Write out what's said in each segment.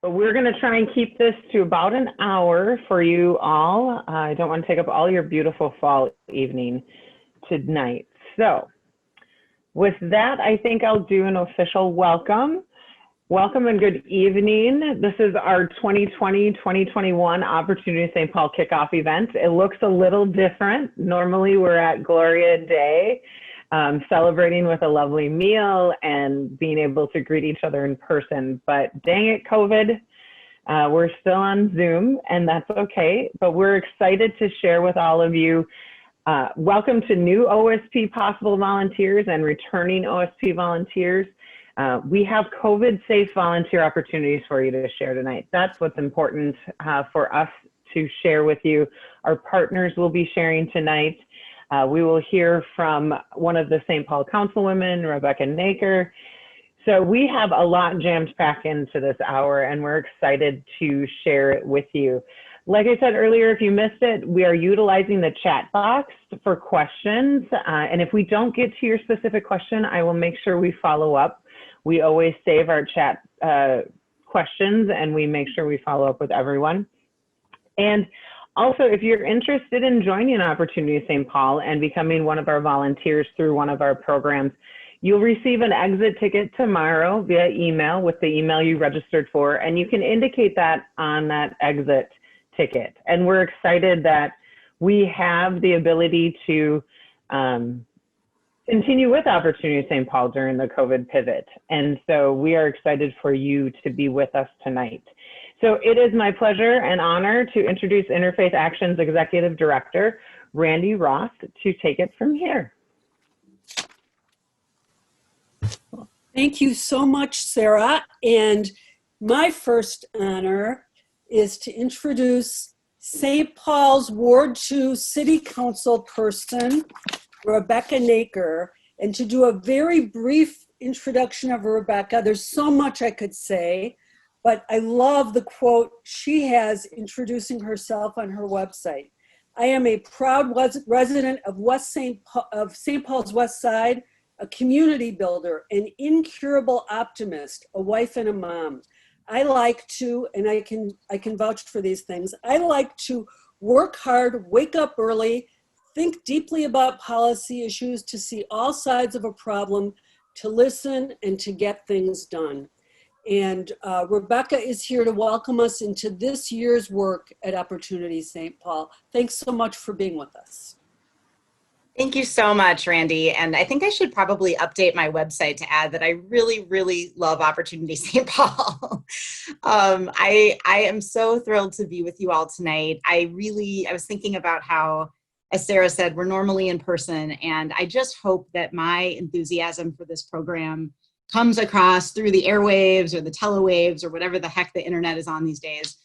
But we're going to try and keep this to about an hour for you all. I don't want to take up all your beautiful fall evening tonight. So with that, I think I'll do an official welcome. Welcome and good evening. This is our 2020-2021 Opportunity St. Paul kickoff event. It looks a little different. Normally we're at Gloria Day, celebrating with a lovely meal and being able to greet each other in person. But dang it, COVID, we're still on Zoom, and that's okay. But we're excited to share with all of you. Welcome to new OSP possible volunteers and returning OSP volunteers. We have COVID-safe volunteer opportunities for you to share tonight. That's what's important for us to share with you. Our partners will be sharing tonight. We will hear from one of the St. Paul councilwomen, Rebecca Naker. So we have a lot jammed packed into this hour, and we're excited to share it with you. Like I said earlier, if you missed it, we are utilizing the chat box for questions. And if we don't get to your specific question, I will make sure we follow up. We always save our chat questions, and we make sure we follow up with everyone. And also, if you're interested in joining Opportunity St. Paul and becoming one of our volunteers through one of our programs, you'll receive an exit ticket tomorrow via email with the email you registered for, and you can indicate that on that exit ticket. And we're excited that we have the ability to continue with Opportunity St. Paul during the COVID pivot. And so we are excited for you to be with us tonight. So it is my pleasure and honor to introduce Interfaith Action's Executive Director, Randy Roth, to take it from here. Thank you so much, Sarah. And my first honor is to introduce St. Paul's Ward 2 City Council person, Rebecca Naker, and to do a very brief introduction of Rebecca. There's so much I could say, but I love the quote she has introducing herself on her website. I am a proud resident of St. Paul's West Side, a community builder, an incurable optimist, a wife and a mom. I like to, and I can vouch for these things, I like to work hard, wake up early, think deeply about policy issues, to see all sides of a problem, to listen, and to get things done. And Rebecca is here to welcome us into this year's work at Opportunity St. Paul. Thanks so much for being with us. Thank you so much, Randy. And I think I should probably update my website to add that I really, really love Opportunity St. Paul. I am so thrilled to be with you all tonight. I was thinking about how, as Sarah said, we're normally in person, and I just hope that my enthusiasm for this program comes across through the airwaves or the telewaves or whatever the heck the internet is on these days,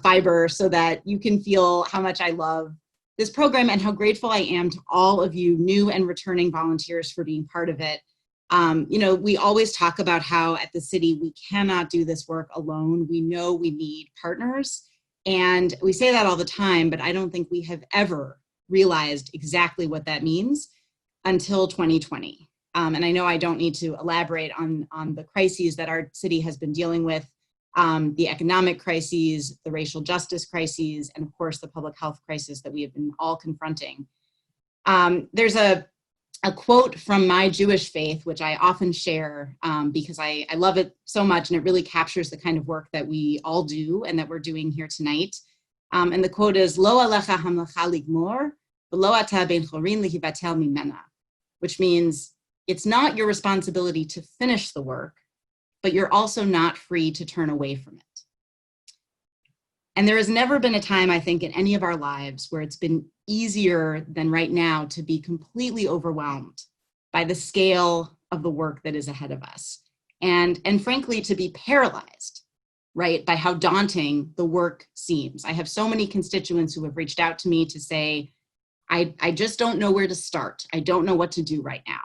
fiber, so that you can feel how much I love this program and how grateful I am to all of you new and returning volunteers for being part of it. You know, we always talk about how at the city we cannot do this work alone. We know we need partners, and we say that all the time, but I don't think we have ever realized exactly what that means until 2020. And I know I don't need to elaborate on the crises that our city has been dealing with, the economic crises, the racial justice crises, and of course the public health crisis that we have been all confronting. There's a quote from my Jewish faith, which I often share because I love it so much, and it really captures the kind of work that we all do and that we're doing here tonight. And the quote is, Lo alecha hamlacha ligmor, v'lo ata ben chorin lihivatel mimena, which means it's not your responsibility to finish the work, but you're also not free to turn away from it. And there has never been a time, I think, in any of our lives where it's been easier than right now to be completely overwhelmed by the scale of the work that is ahead of us. And frankly, to be paralyzed, right, by how daunting the work seems. I have so many constituents who have reached out to me to say, I just don't know where to start. I don't know what to do right now.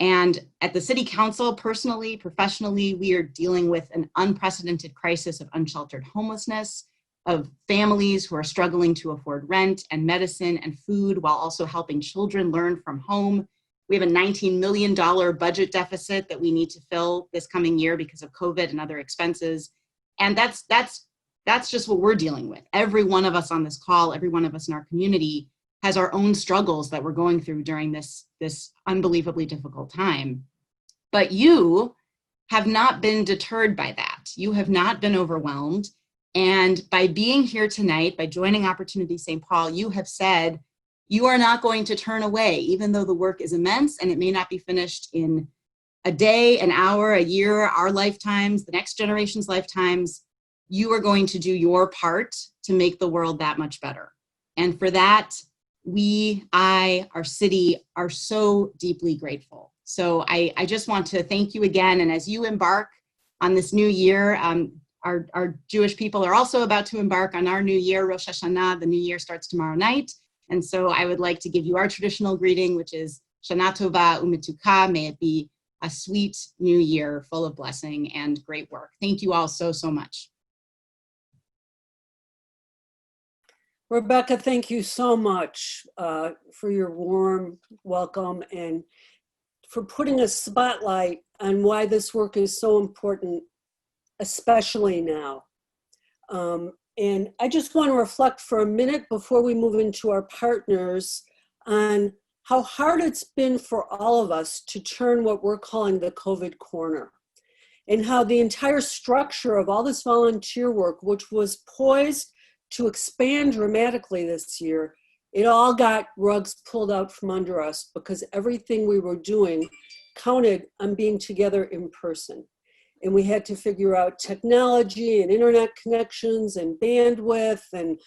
And at the City Council, personally, professionally, we are dealing with an unprecedented crisis of unsheltered homelessness, of families who are struggling to afford rent and medicine and food while also helping children learn from home. We have a $19 million budget deficit that we need to fill this coming year because of COVID and other expenses. And that's just what we're dealing with. Every one of us on this call, every one of us in our community has our own struggles that we're going through during this unbelievably difficult time. But you have not been deterred by that. You have not been overwhelmed. And by being here tonight, by joining Opportunity St. Paul, you have said you are not going to turn away, even though the work is immense and it may not be finished in a day, an hour, a year, our lifetimes, the next generation's lifetimes. You are going to do your part to make the world that much better. And for that, our city are so deeply grateful. So I just want to thank you again. And as you embark on this new year, our Jewish people are also about to embark on our new year, Rosh Hashanah. The new year starts tomorrow night. And so I would like to give you our traditional greeting, which is Shana Tova U'Metuka. May it be a sweet new year full of blessing and great work. Thank you all so, so much. Rebecca, thank you so much for your warm welcome and for putting a spotlight on why this work is so important, especially now. And I just want to reflect for a minute before we move into our partners on how hard it's been for all of us to turn what we're calling the COVID corner, and how the entire structure of all this volunteer work, which was poised to expand dramatically this year, it all got rugs pulled out from under us because everything we were doing counted on being together in person. And we had to figure out technology and internet connections and bandwidth and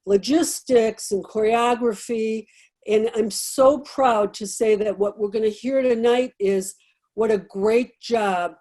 logistics and choreography. And I'm so proud to say that what we're going to hear tonight is what a great job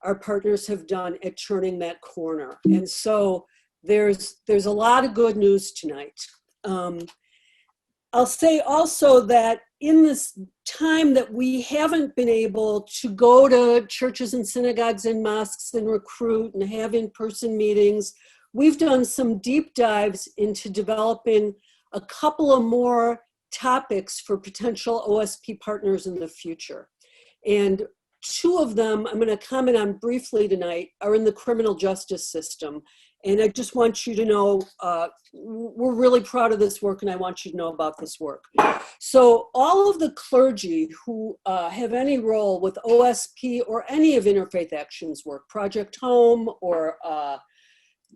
our partners have done at turning that corner. And so there's a lot of good news tonight. I'll say also that in this time that we haven't been able to go to churches and synagogues and mosques and recruit and have in-person meetings, we've done some deep dives into developing a couple of more topics for potential OSP partners in the future. And two of them I'm going to comment on briefly tonight are in the criminal justice system. And I just want you to know, we're really proud of this work, and I want you to know about this work. So all of the clergy who have any role with OSP or any of Interfaith Action's work, Project Home or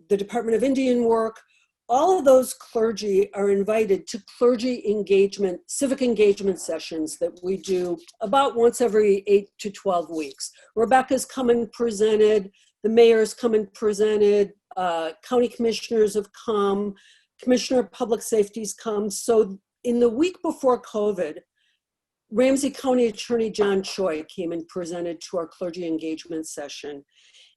the Department of Indian Work, all of those clergy are invited to clergy engagement, civic engagement sessions that we do about once every 8 to 12 weeks. Rebecca's come and presented, the mayor's come and presented, county commissioners have come, Commissioner of Public Safety's come. So in the week before COVID, Ramsey County Attorney John Choi came and presented to our clergy engagement session.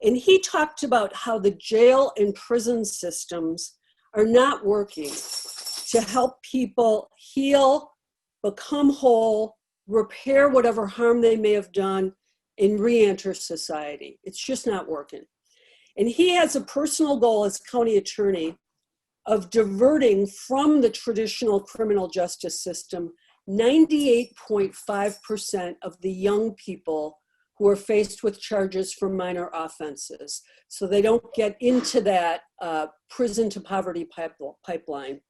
And he talked about how the jail and prison systems are not working to help people heal, become whole, repair whatever harm they may have done, and re-enter society. It's just not working. And he has a personal goal as county attorney of diverting from the traditional criminal justice system 98.5% of the young people who are faced with charges for minor offenses, so they don't get into that prison to poverty pipeline.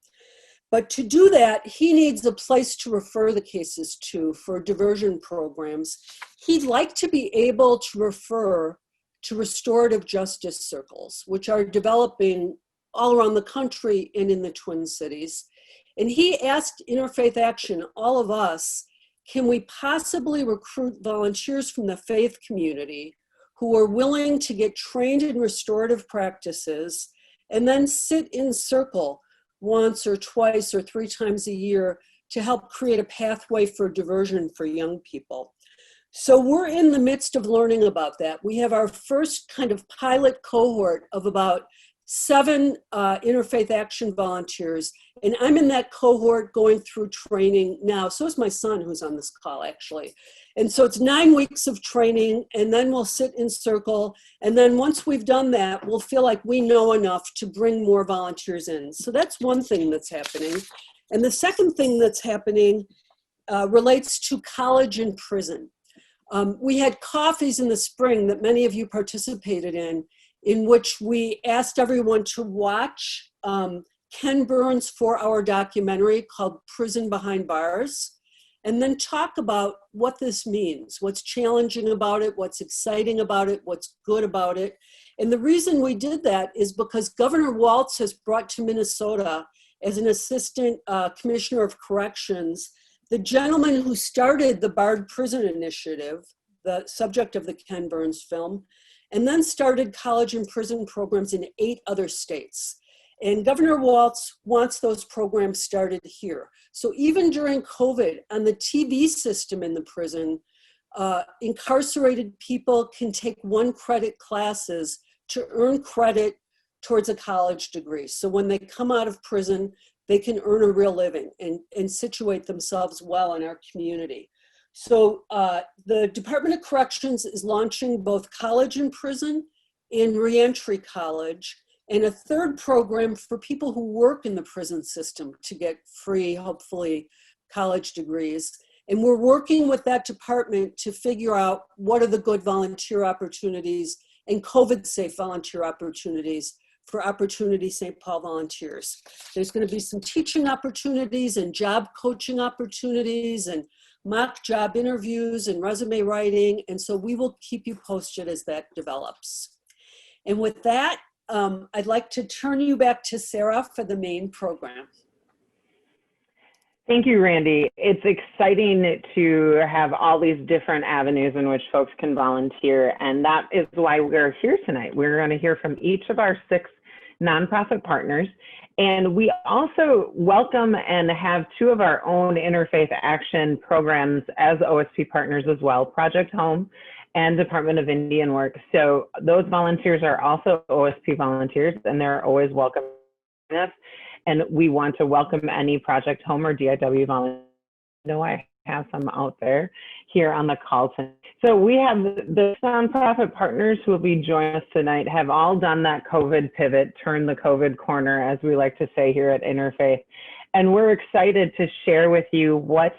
But to do that, he needs a place to refer the cases to for diversion programs. He'd like to be able to refer to restorative justice circles, which are developing all around the country and in the Twin Cities. And he asked Interfaith Action, all of us, can we possibly recruit volunteers from the faith community who are willing to get trained in restorative practices and then sit in circle once or twice or 3 times a year to help create a pathway for diversion for young people. So we're in the midst of learning about that. We have our first kind of pilot cohort of about 7 Interfaith Action volunteers, and I'm in that cohort going through training now. So is my son, who's on this call, actually. And so it's 9 weeks of training, and then we'll sit in circle, and then once we've done that, we'll feel like we know enough to bring more volunteers in. So that's one thing that's happening. And the second thing that's happening relates to college and prison. We had coffees in the spring that many of you participated in, in which we asked everyone to watch Ken Burns' 4-hour documentary called Prison Behind Bars, and then talk about what this means, what's challenging about it, what's exciting about it, what's good about it. And the reason we did that is because Governor Walz has brought to Minnesota as an assistant commissioner of corrections the gentleman who started the Barred Prison Initiative, the subject of the Ken Burns film, and then started college and prison programs in 8 other states. And Governor Walz wants those programs started here. So even during COVID, on the TV system in the prison, incarcerated people can take 1-credit classes to earn credit towards a college degree. So when they come out of prison, they can earn a real living and situate themselves well in our community. So the Department of Corrections is launching both college and prison and reentry college, and a 3rd program for people who work in the prison system to get free, hopefully, college degrees. And we're working with that department to figure out what are the good volunteer opportunities and COVID-safe volunteer opportunities for Opportunity St. Paul volunteers. There's going to be some teaching opportunities and job coaching opportunities and mock job interviews and resume writing. And so we will keep you posted as that develops. And with that, I'd like to turn you back to Sarah for the main program. Thank you, Randy. It's exciting to have all these different avenues in which folks can volunteer, and that is why we're here tonight. We're going to hear from each of our 6 nonprofit partners, and we also welcome and have 2 of our own interfaith action programs as OSP partners as well, Project Home and Department of Indian Work. So those volunteers are also OSP volunteers, and they're always welcome to us. And we want to welcome any Project Home or DIW volunteers. I know I have some out there here on the call tonight. So we have the nonprofit partners who will be joining us tonight have all done that COVID pivot, turn the COVID corner, as we like to say here at Interfaith. And we're excited to share with you what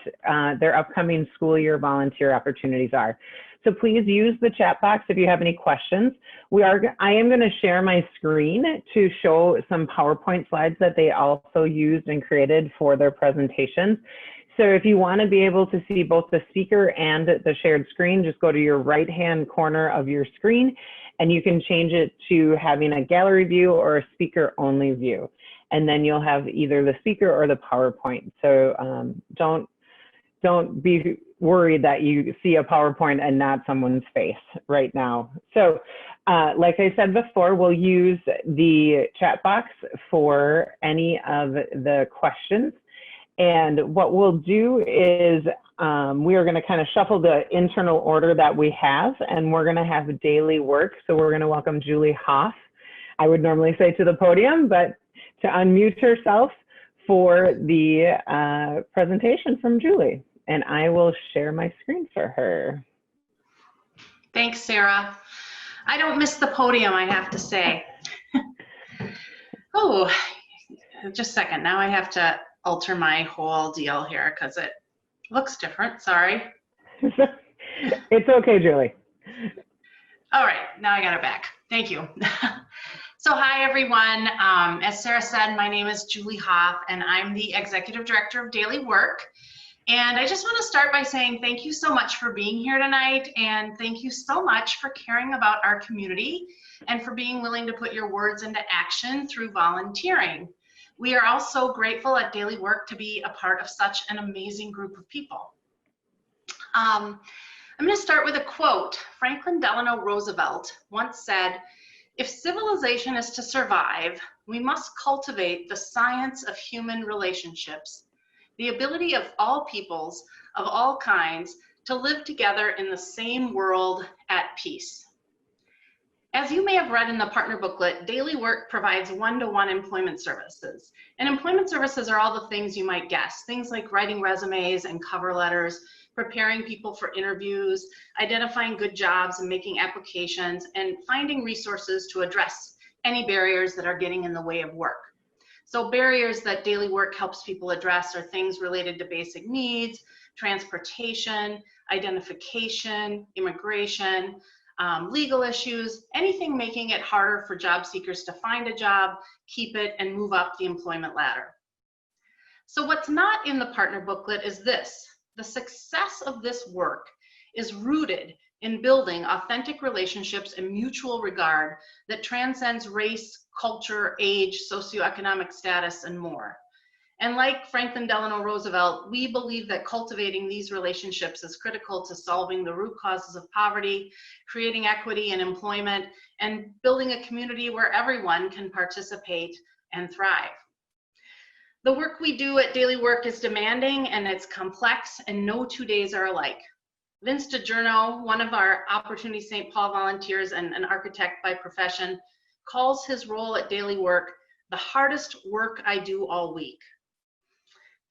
their upcoming school year volunteer opportunities are. So please use the chat box if you have any questions. I am going to share my screen to show some PowerPoint slides that they also used and created for their presentations. So if you want to be able to see both the speaker and the shared screen, just go to your right-hand corner of your screen, and you can change it to having a gallery view or a speaker-only view. And then you'll have either the speaker or the PowerPoint. So don't be worried that you see a PowerPoint and not someone's face right now. So like I said before, we'll use the chat box for any of the questions. And what we'll do is we are going to kind of shuffle the internal order that we have, and we're going to have daily work. So we're going to welcome Julie Hoff. I would normally say to the podium, but to unmute herself for the presentation from Julie. And I will share my screen for her. Thanks, Sarah. I don't miss the podium, I have to say. Oh, just a second. Now I have to alter my whole deal here because it looks different. Sorry. It's okay, Julie. All right, now I got it back. Thank you. So hi, everyone. As Sarah said, my name is Julie Hoff, and I'm the Executive Director of Daily Work. And I just want to start by saying thank you so much for being here tonight, and thank you so much for caring about our community and for being willing to put your words into action through volunteering. We are also grateful at Daily Work to be a part of such an amazing group of people. I'm going to start with a quote. Franklin Delano Roosevelt once said, "If civilization is to survive, we must cultivate the science of human relationships, the ability of all peoples, of all kinds, to live together in the same world at peace." As you may have read in the partner booklet, Daily Work provides one-to-one employment services. And employment services are all the things you might guess, things like writing resumes and cover letters, preparing people for interviews, identifying good jobs and making applications, and finding resources to address any barriers that are getting in the way of work. So barriers that Daily Work helps people address are things related to basic needs, transportation, identification, immigration, legal issues, anything making it harder for job seekers to find a job, keep it, and move up the employment ladder. So what's not in the partner booklet is this: the success of this work is rooted in building authentic relationships and mutual regard that transcends race, culture, age, socioeconomic status, and more. And like Franklin Delano Roosevelt, we believe that cultivating these relationships is critical to solving the root causes of poverty, creating equity in employment, and building a community where everyone can participate and thrive. The work we do at Daily Work is demanding and it's complex, and no 2 days are alike. Vince DiGiorno, one of our Opportunity St. Paul volunteers and an architect by profession, calls his role at Daily Work the hardest work I do all week.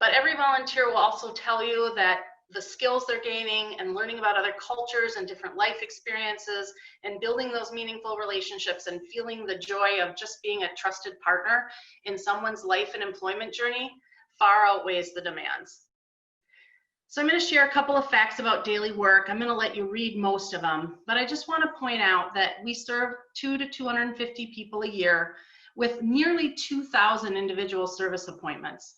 But every volunteer will also tell you that the skills they're gaining and learning about other cultures and different life experiences and building those meaningful relationships and feeling the joy of just being a trusted partner in someone's life and employment journey far outweighs the demands. So I'm going to share a couple of facts about Daily Work. I'm going to let you read most of them, but I just want to point out that we serve 200 to 250 people a year with nearly 2,000 individual service appointments.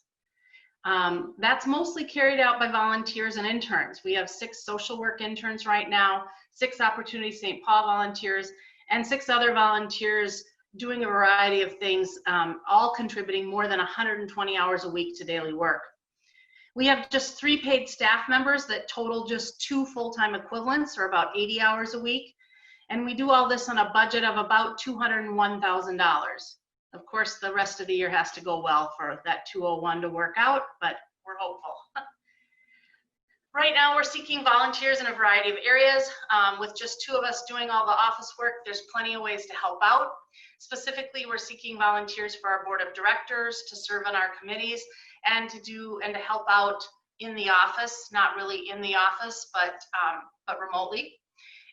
That's mostly carried out by volunteers and interns. We have 6 social work interns right now, 6 Opportunity St. Paul volunteers, and 6 other volunteers doing a variety of things, all contributing more than 120 hours a week to Daily Work. We have just 3 paid staff members that total just 2 full-time equivalents, or about 80 hours a week. And we do all this on a budget of about $201,000. Of course, the rest of the year has to go well for that 201 to work out, but we're hopeful. Right now, we're seeking volunteers in a variety of areas. With just 2 of us doing all the office work, there's plenty of ways to help out. Specifically, we're seeking volunteers for our board of directors to serve on our committees and to help out in the office, not really in the office, but remotely.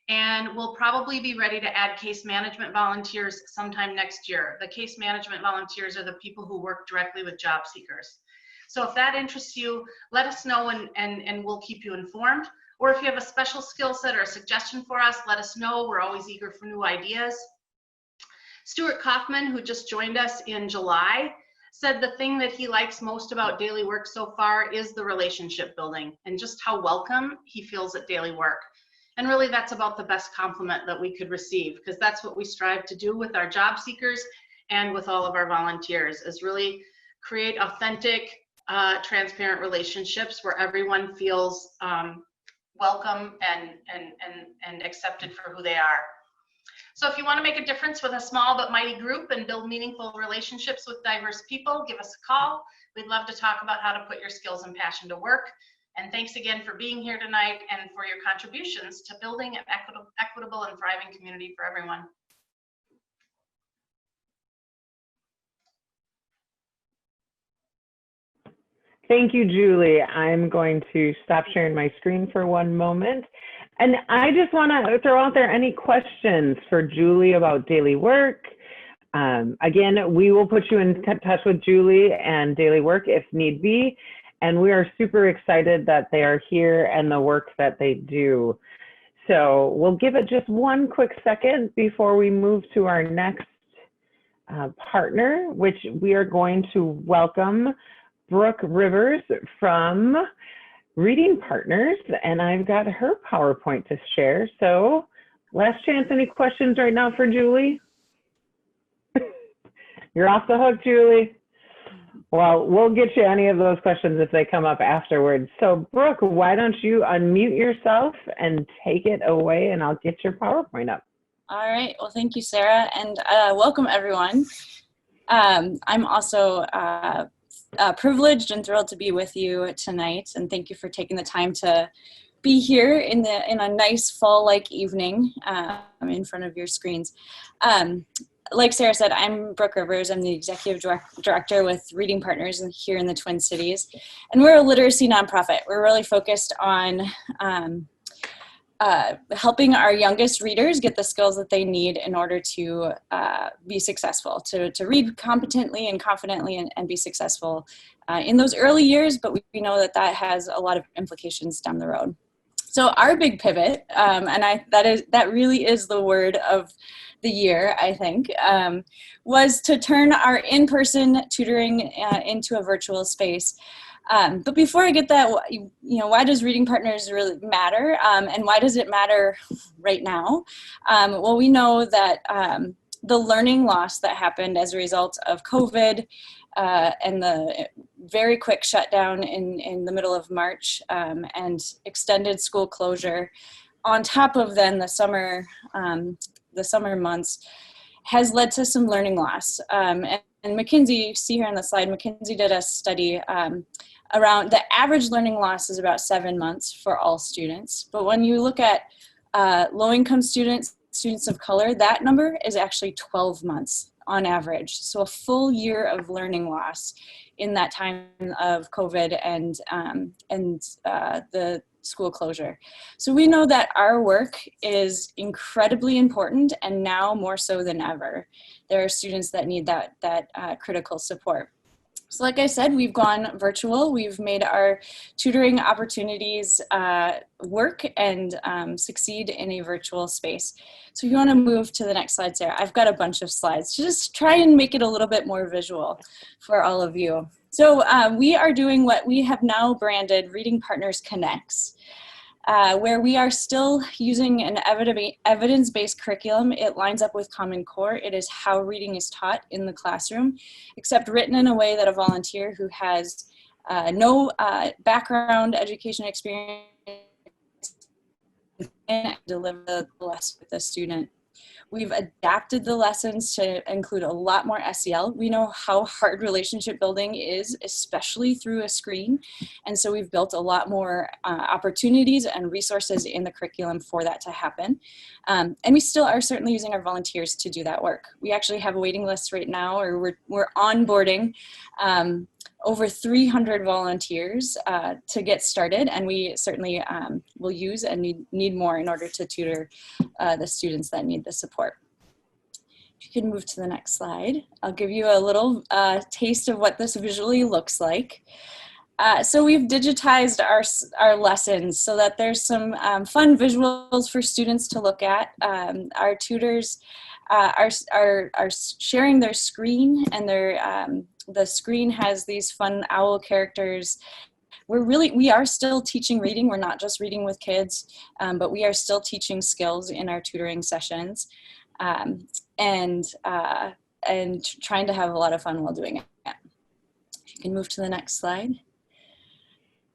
And we'll probably be ready to add case management volunteers sometime next year. The case management volunteers are the people who work directly with job seekers. So if that interests you, let us know and we'll keep you informed. Or if you have a special skill set or a suggestion for us, let us know. We're always eager for new ideas. Stuart Kaufman, who just joined us in July, said the thing that he likes most about Daily Work so far is the relationship building and just how welcome he feels at Daily Work. And really, that's about the best compliment that we could receive, because that's what we strive to do with our job seekers and with all of our volunteers, is really create authentic, transparent relationships where everyone feels welcome and accepted for who they are. So if you want to make a difference with a small but mighty group and build meaningful relationships with diverse people, give us a call. We'd love to talk about how to put your skills and passion to work. And thanks again for being here tonight and for your contributions to building an equitable and thriving community for everyone. Thank you, Julie. I'm going to stop sharing my screen for one moment. And I just want to throw out there any questions for Julie about Daily Work. Again, we will put you in touch with Julie and Daily Work if need be. And we are super excited that they are here and the work that they do. So we'll give it just one quick second before we move to our next partner, which we are going to welcome Brooke Rivers from Reading Partners. And I've got her PowerPoint to share. So last chance, any questions right now for Julie? You're off the hook, Julie. Well, we'll get you any of those questions if they come up afterwards. So Brooke, why don't you unmute yourself and take it away, and I'll get your PowerPoint up. All right. Well, thank you, Sarah, and welcome everyone. I'm also privileged and thrilled to be with you tonight, and thank you for taking the time to be here in a nice fall-like evening in front of your screens. Like Sarah said, I'm Brooke Rivers. I'm the executive director with Reading Partners here in the Twin Cities. And we're a literacy nonprofit. We're really focused on helping our youngest readers get the skills that they need in order to be successful, to read competently and confidently and be successful in those early years, but we know that that has a lot of implications down the road. So our big pivot, and that really is the word of the year, I think, was to turn our in-person tutoring into a virtual space. But before I get that, why does Reading Partners really matter, and why does it matter right now? Well, we know that the learning loss that happened as a result of COVID and the very quick shutdown in the middle of March and extended school closure, on top of then the summer months, has led to some learning loss. And McKinsey, you see here on the slide, McKinsey did a study around the average learning loss is about 7 months for all students. But when you look at low-income students of color, that number is actually 12 months on average. So a full year of learning loss in that time of COVID and the school closure. So we know that our work is incredibly important, and now more so than ever. There are students that need that critical support. So like I said, we've gone virtual. We've made our tutoring opportunities work and succeed in a virtual space. So if you want to move to the next slide, Sarah, I've got a bunch of slides to just try and make it a little bit more visual for all of you. So we are doing what we have now branded Reading Partners Connects, where we are still using an evidence-based curriculum. It lines up with Common Core. It is how reading is taught in the classroom, except written in a way that a volunteer who has no background education experience can deliver the lesson with the student. We've adapted the lessons to include a lot more SEL. We know how hard relationship building is, especially through a screen. And so we've built a lot more opportunities and resources in the curriculum for that to happen. And we still are certainly using our volunteers to do that work. We actually have a waiting list right now, or we're onboarding over 300 volunteers to get started, and we certainly will use and need more in order to tutor the students that need the support. If you can move to the next slide, I'll give you a little taste of what this visually looks like. So we've digitized our lessons so that there's some fun visuals for students to look at. Our tutors are sharing their screen, and the screen has these fun owl characters. We are still teaching reading. We're not just reading with kids, but we are still teaching skills in our tutoring sessions, and trying to have a lot of fun while doing it. If you can move to the next slide.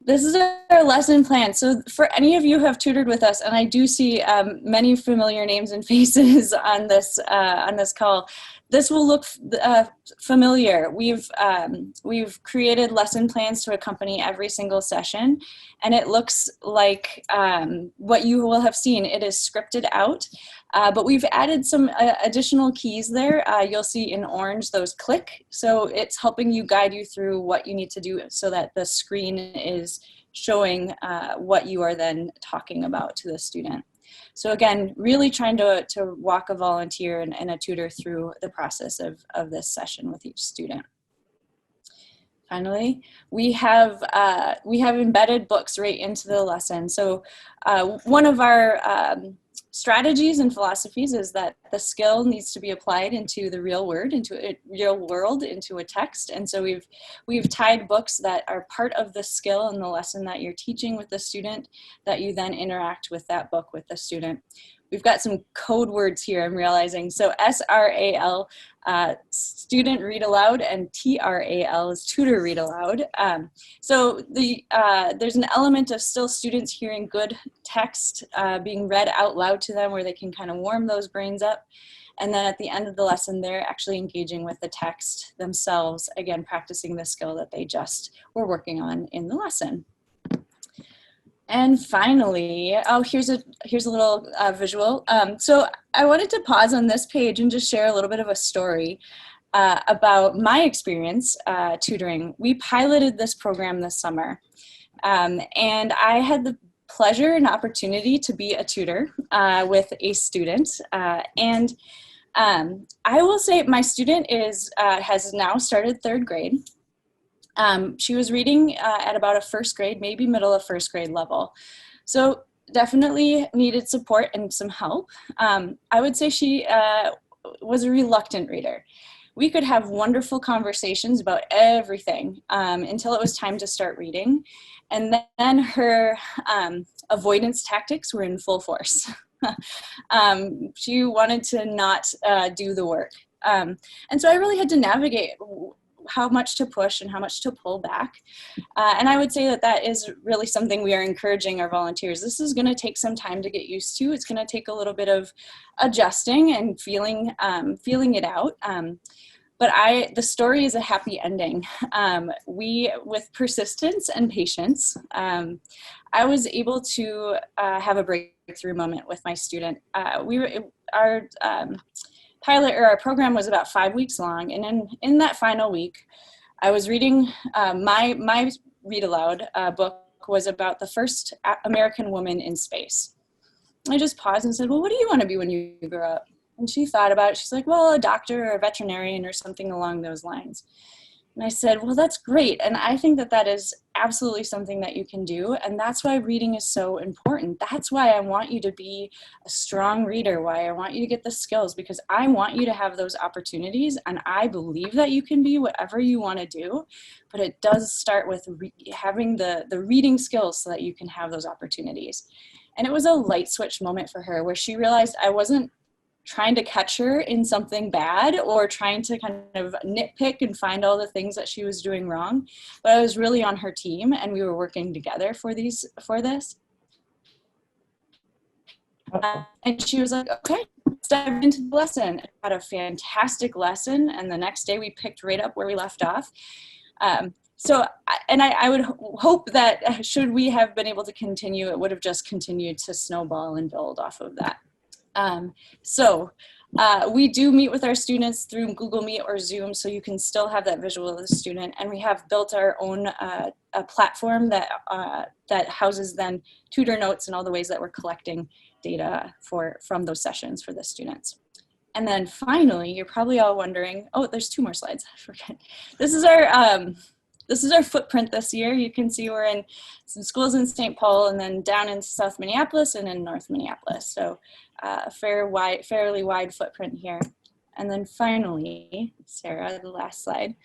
This is our lesson plan. So for any of you who have tutored with us, and I do see many familiar names and faces on this call, this will look familiar. We've created lesson plans to accompany every single session, and it looks like what you will have seen. It is scripted out, but we've added some additional keys there. You'll see in orange those click, so it's helping you guide you through what you need to do so that the screen is showing what you are then talking about to the student. So again, really trying to walk a volunteer and a tutor through the process of this session with each student. Finally, we have embedded books right into the lesson. So one of our strategies and philosophies is that the skill needs to be applied into the real world, into a text. And so we've tied books that are part of the skill in the lesson that you're teaching with the student, that you then interact with that book with the student. We've got some code words here, I'm realizing. So SRAL, student read aloud, and TRAL is tutor read aloud. So there's an element of still students hearing good text being read out loud to them, where they can kind of warm those brains up. And then at the end of the lesson, they're actually engaging with the text themselves, again, practicing the skill that they just were working on in the lesson. And finally, here's a little visual. So I wanted to pause on this page and just share a little bit of a story about my experience tutoring. We piloted this program this summer, and I had the pleasure and opportunity to be a tutor with a student. And I will say my student has now started 3rd grade. She was reading at about a 1st grade, maybe middle of 1st grade level. So definitely needed support and some help. I would say she was a reluctant reader. We could have wonderful conversations about everything until it was time to start reading. And then her avoidance tactics were in full force. She wanted to not do the work. And so I really had to navigate how much to push and how much to pull back. And I would say that that is really something we are encouraging our volunteers. This is going to take some time to get used to. It's going to take a little bit of adjusting and feeling it out. But the story is a happy ending. With persistence and patience, I was able to have a breakthrough moment with my student. Our program was about 5 weeks long, and in that final week, I was reading my read aloud book was about the first American woman in space. I just paused and said, "Well, what do you want to be when you grow up?" And she thought about it. She's like, "Well, a doctor or a veterinarian or something along those lines." And I said, "Well, that's great. And I think that that is absolutely something that you can do. And that's why reading is so important. That's why I want you to be a strong reader, why I want you to get the skills, because I want you to have those opportunities. And I believe that you can be whatever you want to do. But it does start with having the reading skills so that you can have those opportunities." And it was a light switch moment for her where she realized I wasn't trying to catch her in something bad or trying to kind of nitpick and find all the things that she was doing wrong, but I was really on her team and we were working together for this. And she was like, "Okay, let's dive into the lesson." I had a fantastic lesson, and the next day we picked right up where we left off. I would hope that should we have been able to continue, it would have just continued to snowball and build off of that. We do meet with our students through Google Meet or Zoom, so you can still have that visual of the student. And we have built our own a platform that houses then tutor notes and all the ways that we're collecting data from those sessions for the students. And then finally, you're probably all wondering, oh, there's 2 more slides. I forget. This is our footprint this year. You can see we're in some schools in St. Paul and then down in South Minneapolis and in North Minneapolis. So a fairly wide footprint here. And then finally, Sarah, the last slide.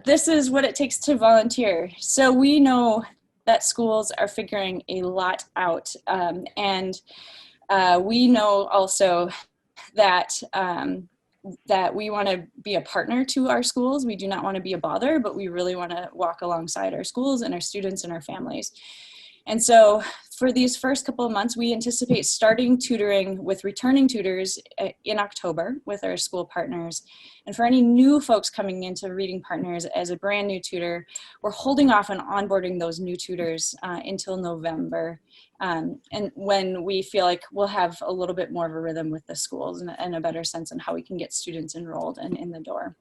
This is what it takes to volunteer. So we know that schools are figuring a lot out. We know also that we want to be a partner to our schools. We do not want to be a bother, but we really want to walk alongside our schools and our students and our families. And so for these first couple of months, we anticipate starting tutoring with returning tutors in October with our school partners. And for any new folks coming into Reading Partners as a brand new tutor, we're holding off on onboarding those new tutors until November. And when we feel like we'll have a little bit more of a rhythm with the schools and a better sense on how we can get students enrolled and in the door.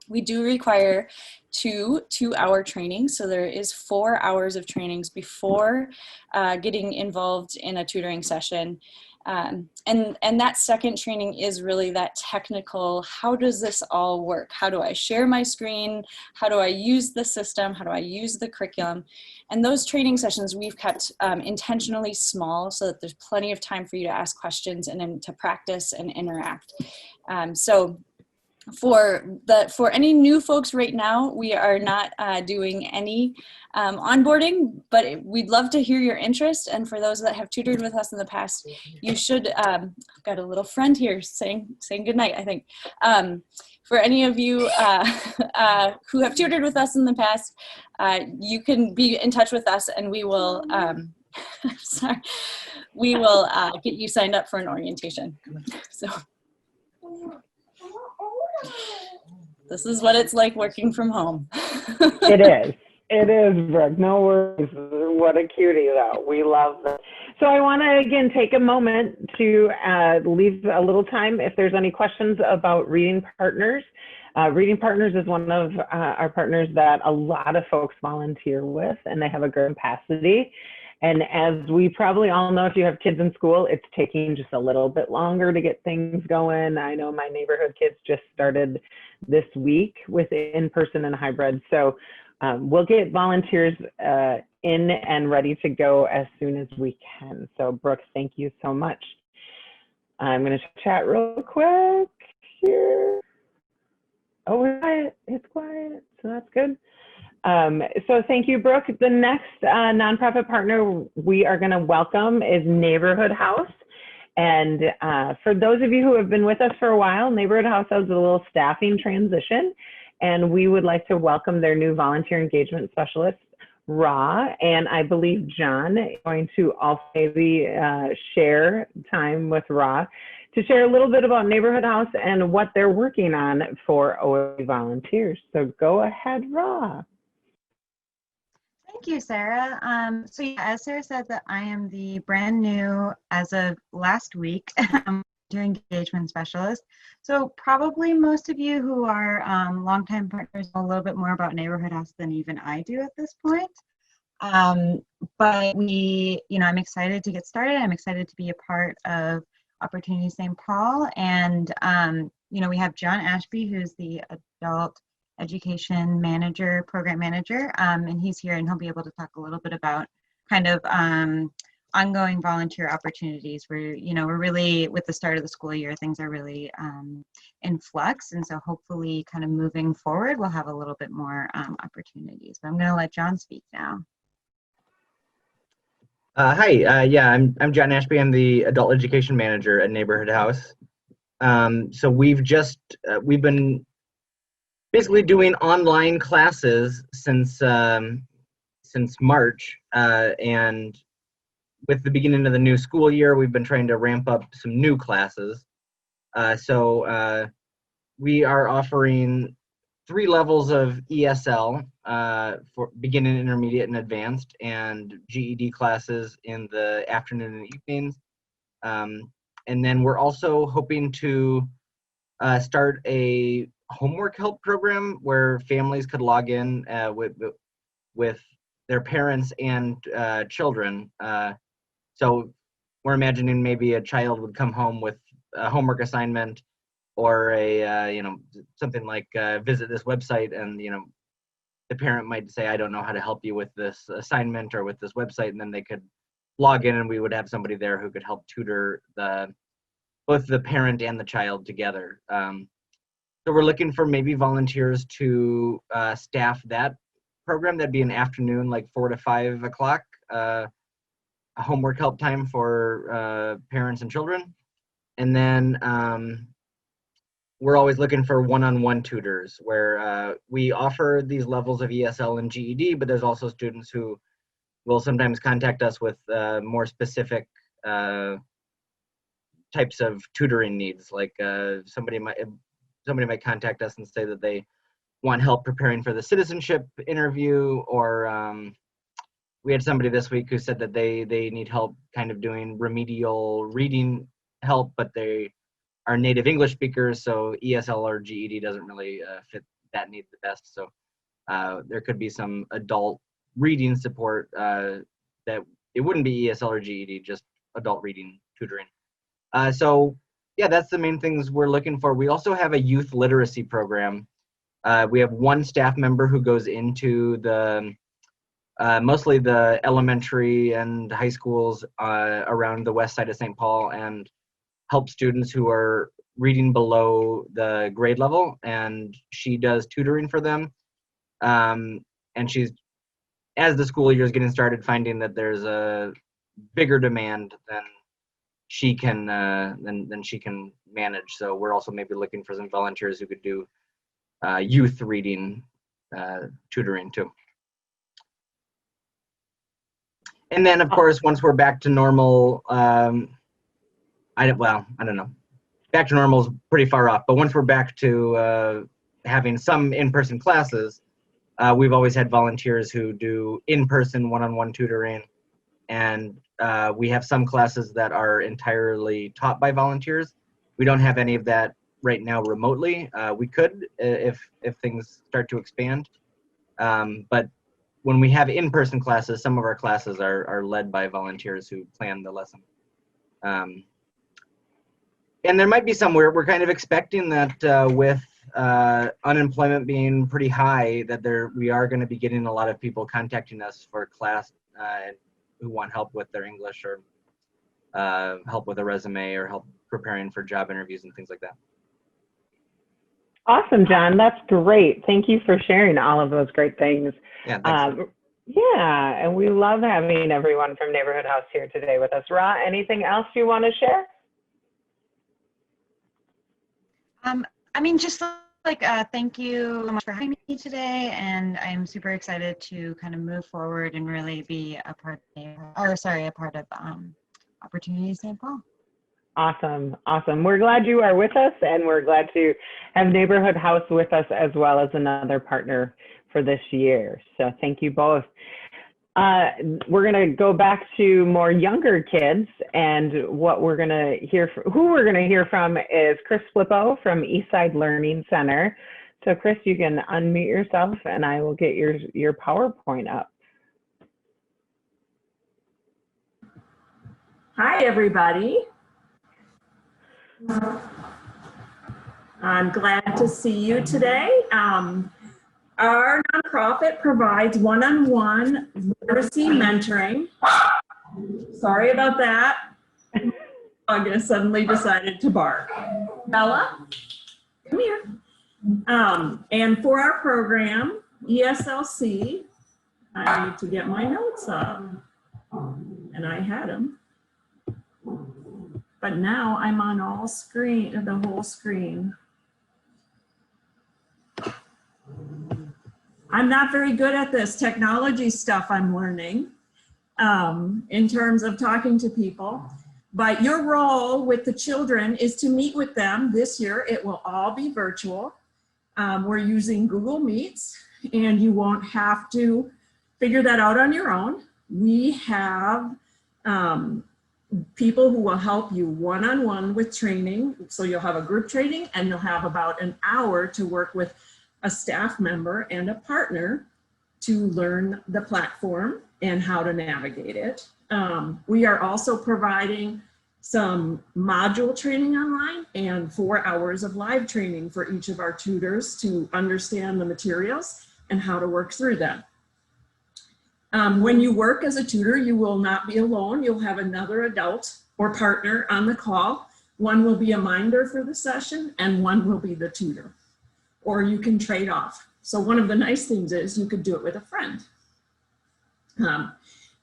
We do require 2 2-hour trainings, so there is 4 hours of trainings before getting involved in a tutoring session. And that second training is really that technical, how does this all work? How do I share my screen? How do I use the system? How do I use the curriculum? And those training sessions we've kept intentionally small so that there's plenty of time for you to ask questions and then to practice and interact. For any new folks right now, we are not doing any onboarding, but we'd love to hear your interest. And for those that have tutored with us in the past, you should, I've got a little friend here saying goodnight, I think. For any of you who have tutored with us in the past, you can be in touch with us and we will, we will get you signed up for an orientation. So. This is what it's like working from home. It is, Brooke. No worries. What a cutie, though. We love that. So I want to, again, take a moment to leave a little time if there's any questions about Reading Partners. Reading Partners is one of our partners that a lot of folks volunteer with, and they have a great capacity. And as we probably all know, if you have kids in school, it's taking just a little bit longer to get things going. I know my neighborhood kids just started this week with in-person and hybrid. So we'll get volunteers in and ready to go as soon as we can. So Brooke, thank you so much. I'm going to chat real quick here. Oh, it's quiet, so that's good. So thank you, Brooke. The next nonprofit partner we are going to welcome is Neighborhood House. And for those of you who have been with us for a while, Neighborhood House has a little staffing transition, and we would like to welcome their new volunteer engagement specialist, Ra, and I believe John is going to also maybe share time with Ra to share a little bit about Neighborhood House and what they're working on for OA volunteers. So go ahead, Ra. Thank you, Sarah. So yeah, as Sarah said, that I am the brand new, as of last week, engagement specialist. So probably most of you who are longtime partners know a little bit more about Neighborhood House than even I do at this point. But I'm excited to get started. I'm excited to be a part of Opportunity St. Paul. And, we have John Ashby, who's the adult education manager, program manager, and he's here and he'll be able to talk a little bit about kind of ongoing volunteer opportunities where, we're really, with the start of the school year, things are really in flux. And so hopefully kind of moving forward, we'll have a little bit more opportunities. But I'm going to let John speak now. Hi, I'm John Ashby. I'm the adult education manager at Neighborhood House. So we've been basically doing online classes since March, and with the beginning of the new school year, we've been trying to ramp up some new classes. So we are offering 3 levels of ESL for beginning, intermediate, and advanced, and GED classes in the afternoon and evenings. And then we're also hoping to start a homework help program where families could log in with their parents and children. So we're imagining maybe a child would come home with a homework assignment or something like visit this website, and the parent might say, I don't know how to help you with this assignment or with this website, and then they could log in and we would have somebody there who could help tutor both the parent and the child together. So we're looking for maybe volunteers to staff that program. That'd be an afternoon, like 4 to 5 o'clock, a homework help time for parents and children. And then we're always looking for one-on-one tutors where we offer these levels of ESL and GED, but there's also students who will sometimes contact us with more specific types of tutoring needs. Like somebody might contact us and say that they want help preparing for the citizenship interview, or we had somebody this week who said that they need help kind of doing remedial reading help, but they are native English speakers, so ESL or GED doesn't really fit that need the best. So there could be some adult reading support that it wouldn't be ESL or GED, just adult reading tutoring. So yeah, that's the main things we're looking for. We also have a youth literacy program. We have one staff member who goes into the mostly the elementary and high schools around the west side of St. Paul and help students who are reading below the grade level, and she does tutoring for them. And she's, as the school year is getting started, finding that there's a bigger demand than she can manage. So we're also maybe looking for some volunteers who could do youth reading tutoring too. And then, of course, once we're back to normal, I don't know. Back to normal is pretty far off, but once we're back to having some in-person classes, we've always had volunteers who do in-person one-on-one tutoring, and we have some classes that are entirely taught by volunteers. We don't have any of that right now remotely. We could if things start to expand, but when we have in-person classes, some of our classes are led by volunteers who plan the lesson. And there might be somewhere we're kind of expecting that with unemployment being pretty high, that we are going to be getting a lot of people contacting us for class who want help with their English, or help with a resume, or help preparing for job interviews and things like that. Awesome, John. That's great. Thank you for sharing all of those great things. Yeah, thanks. Yeah, and we love having everyone from Neighborhood House here today with us. Ra, anything else you want to share? I mean, just like thank you so much for having me today, and I'm super excited to kind of move forward and really be a part of Opportunity St. Paul. Awesome, awesome. We're glad you are with us, and we're glad to have Neighborhood House with us as well as another partner for this year. So thank you both. We're going to go back to more younger kids, and what we're going to hear who we're going to hear from is Chris Flippo from Eastside Learning Center. So Chris, you can unmute yourself, and I will get your PowerPoint up. Hi, everybody. I'm glad to see you today. Our nonprofit provides one-on-one literacy mentoring. Sorry about that. August suddenly decided to bark. Bella, come here. And for our program, ESLC, I need to get my notes up. And I had them. But now I'm on the whole screen. I'm not very good at this technology stuff I'm learning in terms of talking to people. But your role with the children is to meet with them. This year, it will all be virtual. We're using Google Meets, and you won't have to figure that out on your own. We have people who will help you one-on-one with training. So you'll have a group training, and you'll have about an hour to work with a staff member and a partner to learn the platform and how to navigate it. We are also providing some module training online and 4 hours of live training for each of our tutors to understand the materials and how to work through them. When you work as a tutor, you will not be alone. You'll have another adult or partner on the call. One will be a minder for the session, and one will be the tutor. Or you can trade off. So one of the nice things is you could do it with a friend.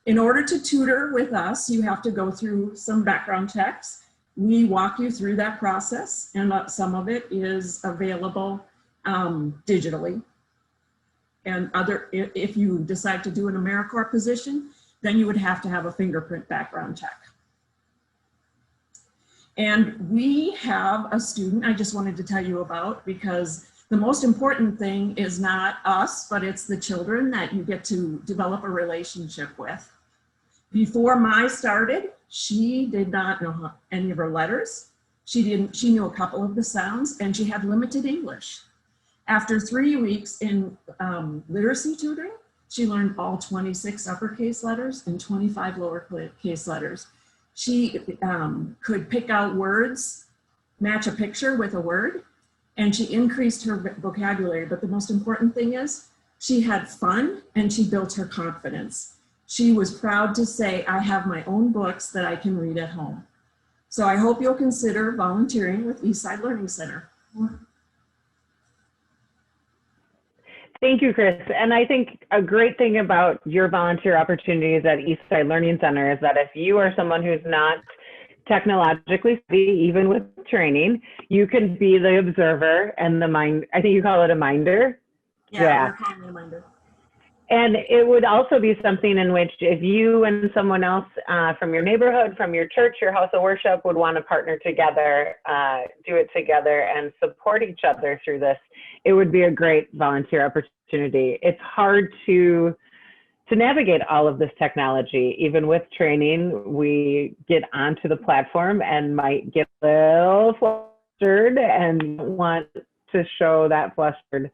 In order to tutor with us, you have to go through some background checks. We walk you through that process, and some of it is available digitally. And if you decide to do an AmeriCorps position, then you would have to have a fingerprint background check. And we have a student I just wanted to tell you about, because the most important thing is not us, but it's the children that you get to develop a relationship with. Before Mai started, she did not know any of her letters. She knew a couple of the sounds, and she had limited English. After 3 weeks in literacy tutoring, she learned all 26 uppercase letters and 25 lowercase letters. She could pick out words, match a picture with a word, and she increased her vocabulary. But the most important thing is she had fun, and she built her confidence. She was proud to say, I have my own books that I can read at home. So I hope you'll consider volunteering with Eastside Learning Center. Thank you, Chris. And I think a great thing about your volunteer opportunities at Eastside Learning Center is that if you are someone who's not technologically savvy, even with training, you can be the observer and the mind. I think you call it a minder. Yeah. We're calling it a minder. And it would also be something in which if you and someone else from your neighborhood, from your church, your house of worship would want to partner together, do it together and support each other through this, it would be a great volunteer opportunity. It's hard to navigate all of this technology. Even with training, we get onto the platform and might get a little flustered and want to show that flustered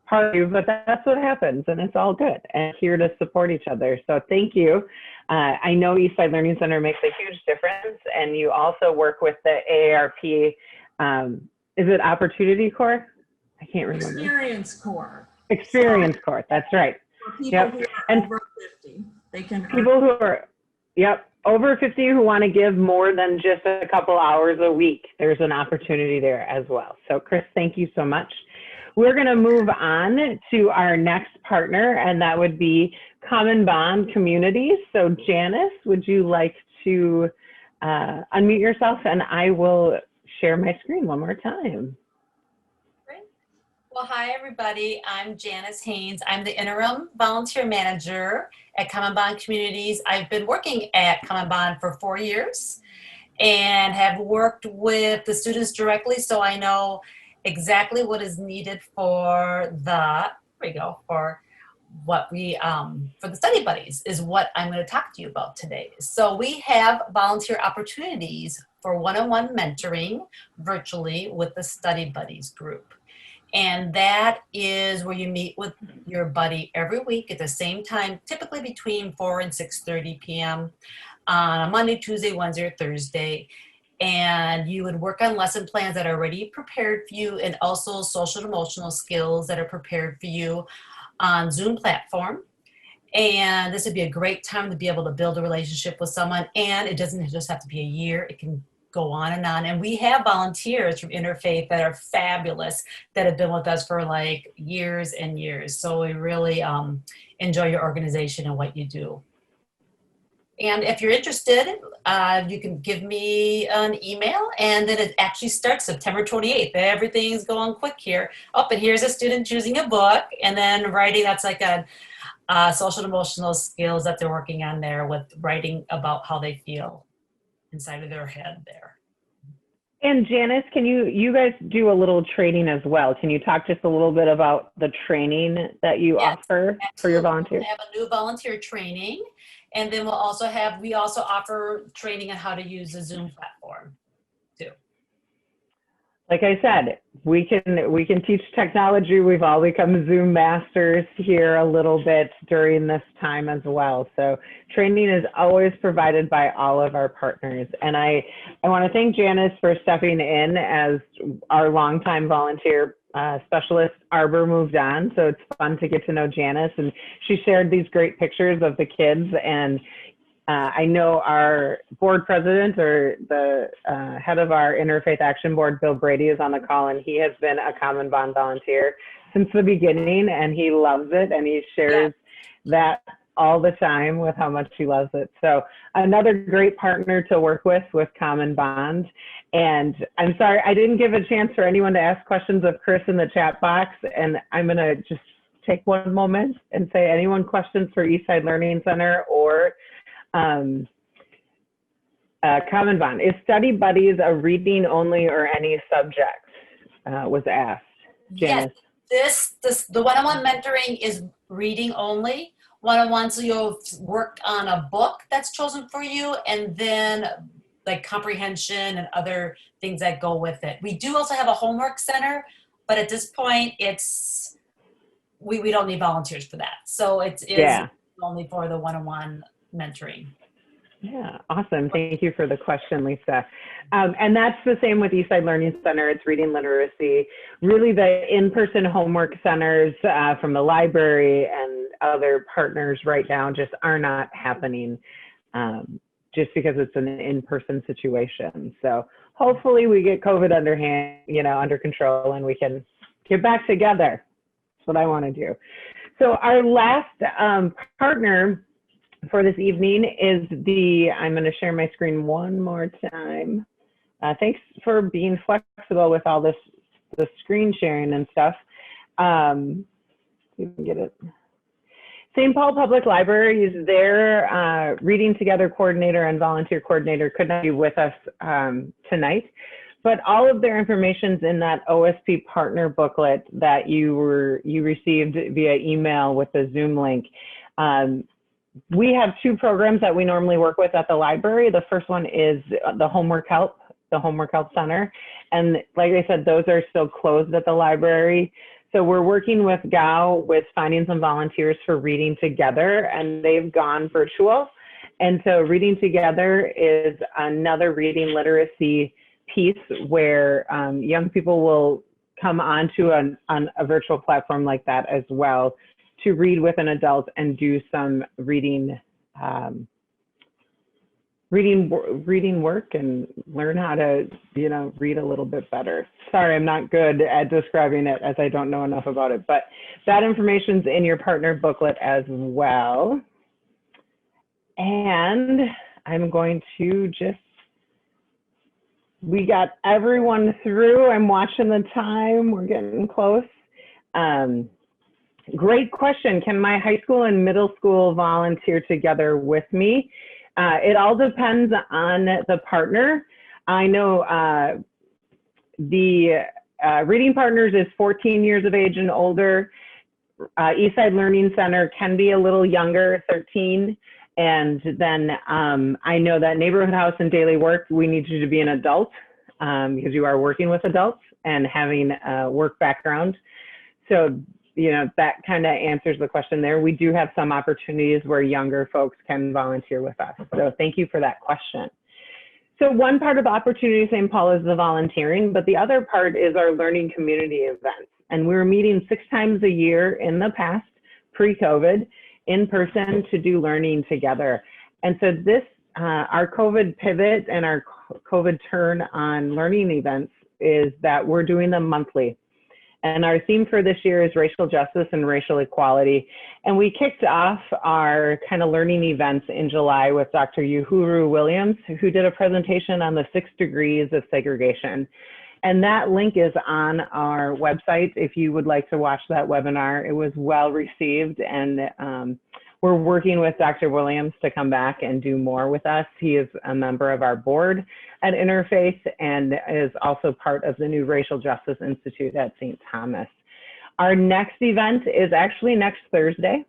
part of you, but that's what happens, and it's all good, and here to support each other. So thank you. I know Eastside Learning Center makes a huge difference, and you also work with the AARP, is it Opportunity Corps? I can't remember. Experience Corps. Experience Corps, that's right. For people Yep. who are And over 50, they can. people who are, yep, over 50 who want to give more than just a couple hours a week, there's an opportunity there as well. So Chris, thank you so much. We're going to move on to our next partner, and that would be Common Bond Communities. So Janice, would you like to unmute yourself, and I will share my screen one more time. Great. Well, hi, everybody. I'm Janice Haynes. I'm the interim volunteer manager at Common Bond Communities. I've been working at Common Bond for 4 years and have worked with the students directly, so I know exactly what is needed for the, for what we, for the study buddies is what I'm going to talk to you about today. So we have volunteer opportunities for one-on-one mentoring virtually with the study buddies group. And that is where you meet with your buddy every week at the same time, typically between 4 and 6:30 p.m. on a Monday, Tuesday, Wednesday, or Thursday. And you would work on lesson plans that are already prepared for you, and also social and emotional skills that are prepared for you on Zoom platform. And this would be a great time to be able to build a relationship with someone. And it doesn't just have to be a year. It can go on. And we have volunteers from Interfaith that are fabulous that have been with us for like years and years. So we really enjoy your organization and what you do. And if you're interested, you can give me an email, and then it actually starts September 28th. Everything's going quick here. Oh, and here's a student choosing a book, and then writing, that's like a social and emotional skills that they're working on there with writing about how they feel inside of their head there. And Janice, can you guys do a little training as well? Can you talk just a little bit about the training that you offer for your volunteers? We have a new volunteer training, and then we also offer training on how to use the Zoom platform too. Like I said, we can teach technology. We've all become Zoom masters here a little bit during this time as well. So training is always provided by all of our partners. And I want to thank Janice for stepping in as our longtime volunteer specialist. Arbor moved on, so it's fun to get to know Janice. And she shared these great pictures of the kids, and I know our board president, or the head of our Interfaith Action Board, Bill Brady, is on the call, and he has been a Common Bond volunteer since the beginning, and he loves it, and he shares that all the time with how much he loves it. So another great partner to work with Common Bond. And I'm sorry, I didn't give a chance for anyone to ask questions of Chris in the chat box, and I'm going to just take one moment and say, anyone questions for Eastside Learning Center or Common Bond? Is Study Buddies a reading only or any subject? Was asked. Janice. Yes, the one-on-one mentoring is reading only. One-on-one, so you'll work on a book that's chosen for you, and then like comprehension and other things that go with it. We do also have a homework center, but at this point, we don't need volunteers for that. So it is only for the one-on-one mentoring. Yeah, awesome. Thank you for the question, Lisa. And that's the same with Eastside Learning Center. It's reading literacy. Really, the in-person homework centers from the library and other partners right now just are not happening, just because it's an in-person situation. So hopefully we get COVID under control, and we can get back together. That's what I want to do. So our last partner for this evening is I'm going to share my screen one more time. Thanks for being flexible with all the screen sharing and stuff. You can get it. St. Paul Public Library is their Reading Together coordinator and volunteer coordinator could not be with us tonight, but all of their information's in that OSP partner booklet that you received via email with the Zoom link. We have two programs that we normally work with at the library. The first one is the Homework Help Center. And like I said, those are still closed at the library. So we're working with GAO with finding some volunteers for Reading Together, and they've gone virtual. And so Reading Together is another reading literacy piece where young people will come onto on a virtual platform like that as well to read with an adult and do some reading reading work and learn how to, you know, read a little bit better. Sorry, I'm not good at describing it as I don't know enough about it, but that information's in your partner booklet as well. And I'm going to just, we got everyone through. I'm watching the time, we're getting close. Great question. Can my high school and middle school volunteer together with me? It all depends on the partner. I know the Reading Partners is 14 years of age and older. Eastside Learning Center can be a little younger, 13. And then I know that Neighborhood House and Daily Work, we need you to be an adult because you are working with adults and having a work background. So, you know, that kind of answers the question there. We do have some opportunities where younger folks can volunteer with us. So thank you for that question. So one part of Opportunity St. Paul is the volunteering, but the other part is our learning community events. And we were meeting 6 times a year in the past, pre-COVID, in person to do learning together. And so this, our COVID pivot and our COVID turn on learning events is that we're doing them monthly. And our theme for this year is racial justice and racial equality. And we kicked off our kind of learning events in July with Dr. Uhuru Williams, who did a presentation on the 6 degrees of segregation. And that link is on our website if you would like to watch that webinar. It was well received, and we're working with Dr. Williams to come back and do more with us. He is a member of our board at Interfaith and is also part of the new Racial Justice Institute at St. Thomas. Our next event is actually next Thursday,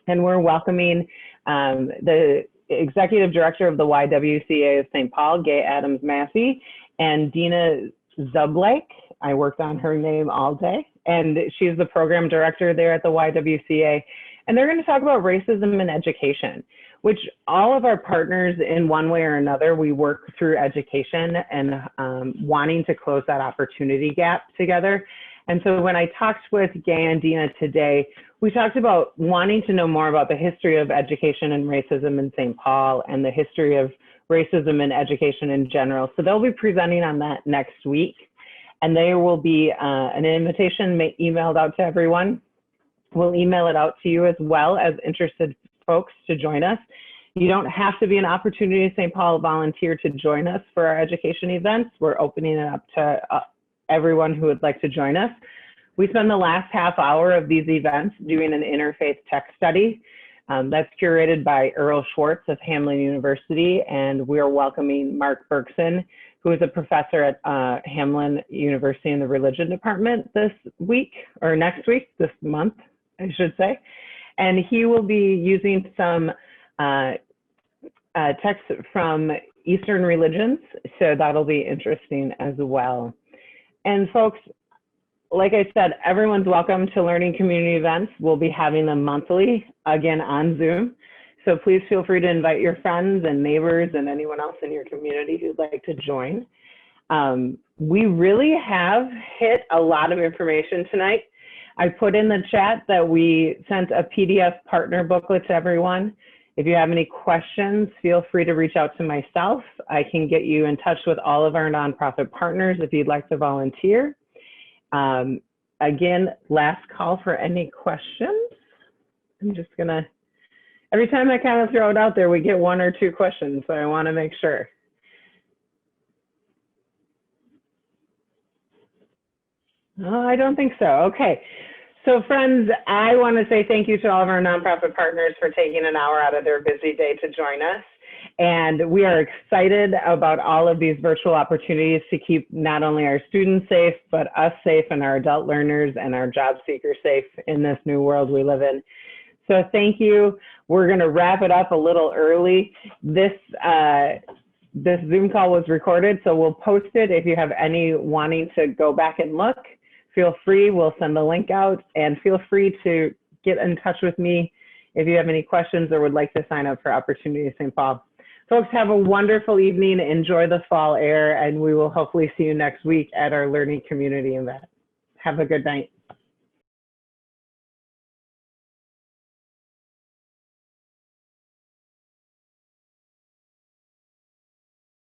and we're welcoming the Executive Director of the YWCA of St. Paul, Gay Adams Massey, and Dina Zublake. I worked on her name all day, and she's the program director there at the YWCA. And they're going to talk about racism in education, which all of our partners in one way or another, we work through education and wanting to close that opportunity gap together. And so when I talked with Gay and Dina today, we talked about wanting to know more about the history of education and racism in St. Paul and the history of racism in education in general. So they'll be presenting on that next week. And there will be an invitation emailed out to everyone. We'll email it out to you as well as interested folks to join us. You don't have to be an Opportunity St. Paul volunteer to join us for our education events. We're opening it up to everyone who would like to join us. We spend the last half hour of these events doing an interfaith text study. That's curated by Earl Schwartz of Hamline University, and we're welcoming Mark Bergson, who is a professor at Hamline University in the religion department this week, or next week, this month, I should say. And he will be using some texts from Eastern religions, so that'll be interesting as well. And folks, like I said, everyone's welcome to learning community events. We'll be having them monthly, again on Zoom. So please feel free to invite your friends and neighbors and anyone else in your community who'd like to join. We really have hit a lot of information tonight. I put in the chat that we sent a PDF partner booklet to everyone. If you have any questions, feel free to reach out to myself. I can get you in touch with all of our nonprofit partners if you'd like to volunteer. Again, last call for any questions. I'm just gonna, every time I kind of throw it out there, we get 1 or 2 questions, so I wanna make sure. No, I don't think so. Okay. So friends, I want to say thank you to all of our nonprofit partners for taking an hour out of their busy day to join us. And we are excited about all of these virtual opportunities to keep not only our students safe, but us safe and our adult learners and our job seekers safe in this new world we live in. So thank you. We're going to wrap it up a little early. This Zoom call was recorded, so we'll post it. If you have any wanting to go back and look, feel free. We'll send the link out, and feel free to get in touch with me if you have any questions or would like to sign up for Opportunity St. Paul. Folks, have a wonderful evening. Enjoy the fall air, and we will hopefully see you next week at our learning community event. Have a good night.